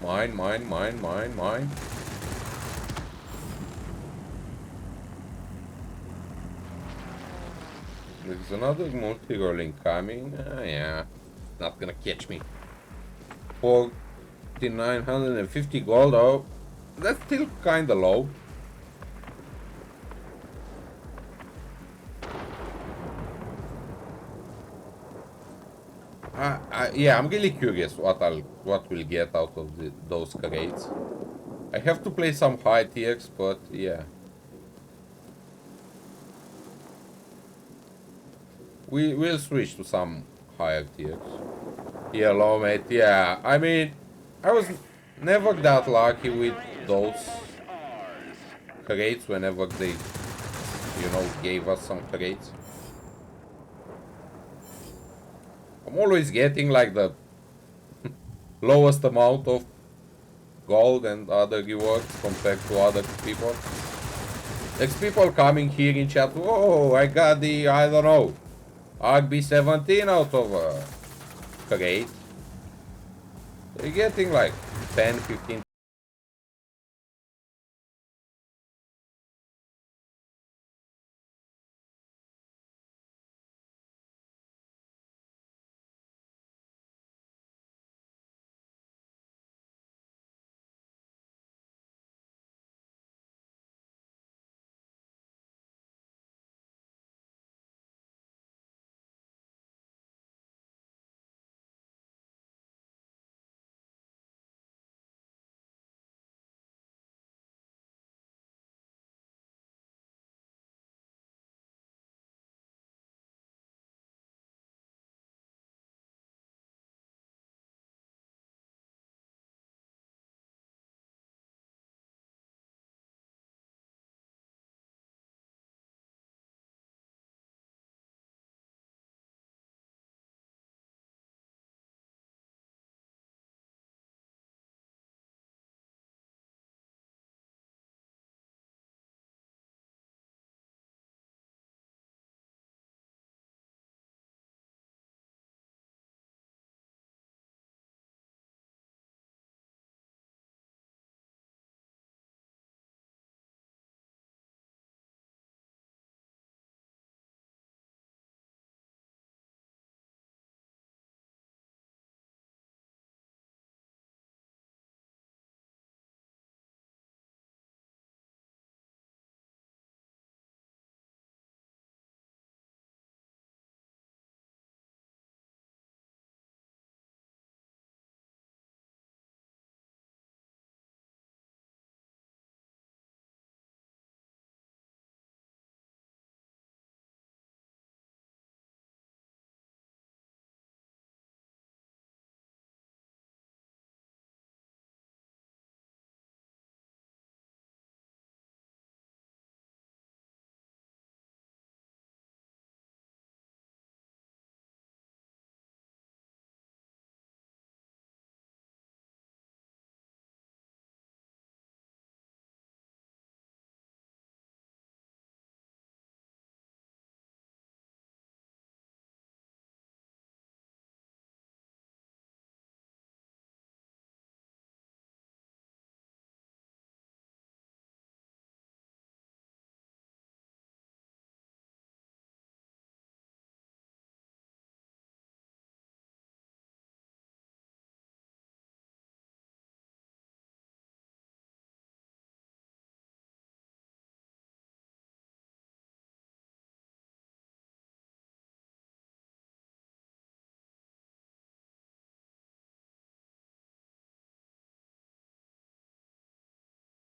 Mine, mine, mine, mine, mine. There's another multi-rolling coming. Yeah, not gonna catch me. 4,950 gold. Oh, that's still kinda low. Yeah, I'm really curious what we'll get out of those crates. I have to play some high tiers, but yeah. We'll switch to some higher tiers. Yeah, low mate. Yeah, I mean, I was never that lucky with those crates whenever they, gave us some crates. I'm always getting like the lowest amount of gold and other rewards compared to other people. There's people coming here in chat. Oh, I got the, I don't know, RB17 out of a crate. They're getting like 10, 15.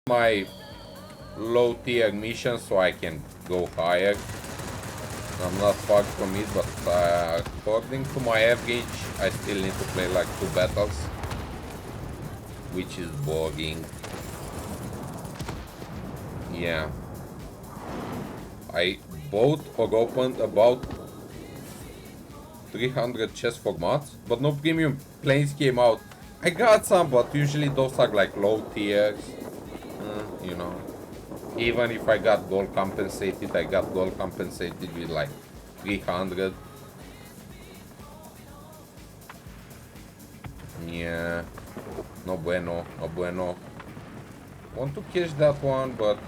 My low tier mission so I can go higher. I'm not far from it, but according to my average, I still need to play like 2 battles, which is boring. Yeah. I bought or opened about 300 chests for mods, but no premium planes came out. I got some, but usually those are like low tiers, you know. Even if I got gold compensated, I got gold compensated with like 300. Yeah. No bueno, no bueno. Want to catch that one, but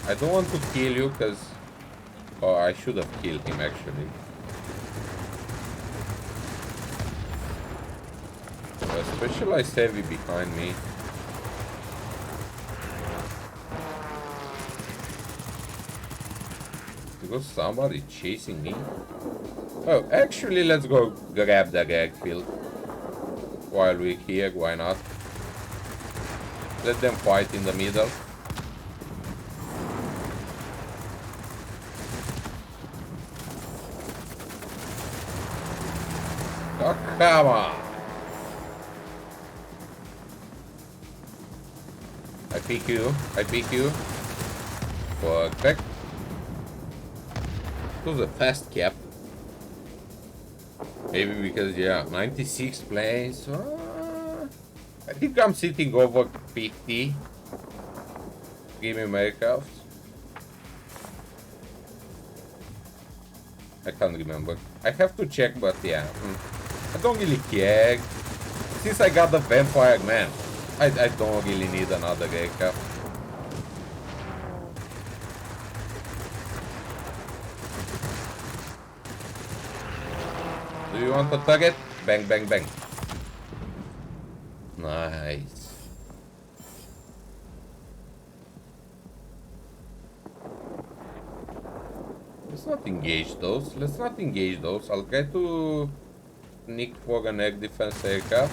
I don't want to kill you because I should have killed him actually. Specialized heavy behind me. Because somebody chasing me. Oh, actually, let's go grab the rag field. While we're here, why not? Let them fight in the middle. Oh, come on! I pick you. I pick you. Perfect. It was a fast cap. Maybe because, yeah, 96 planes. I think I'm sitting over 50. Give me aircraft. I can't remember. I have to check, but yeah. I don't really care. Since I got the vampire, man, I don't really need another aircraft. Do you want the target? Bang, bang, bang. Nice. Let's not engage those. Let's not engage those. I'll try to sneak for an air defense aircraft.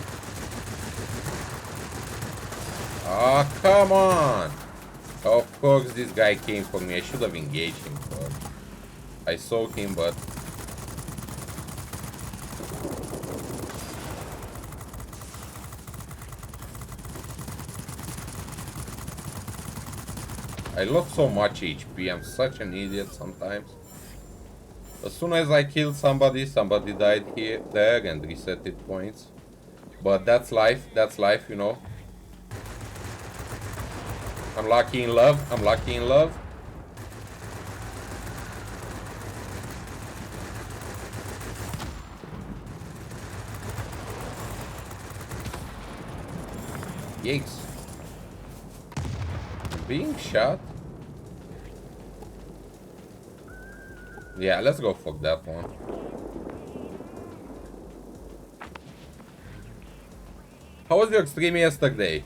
Ah, come on! Of course this guy came for me. I should have engaged him first. I saw him, but I lost so much HP. I'm such an idiot sometimes. As soon as I killed somebody, somebody died here, there, and resetted points. But that's life. That's life, you know. I'm lucky in love. I'm lucky in love. Yikes. Being shot? Yeah, let's go fuck that one. How was your stream yesterday?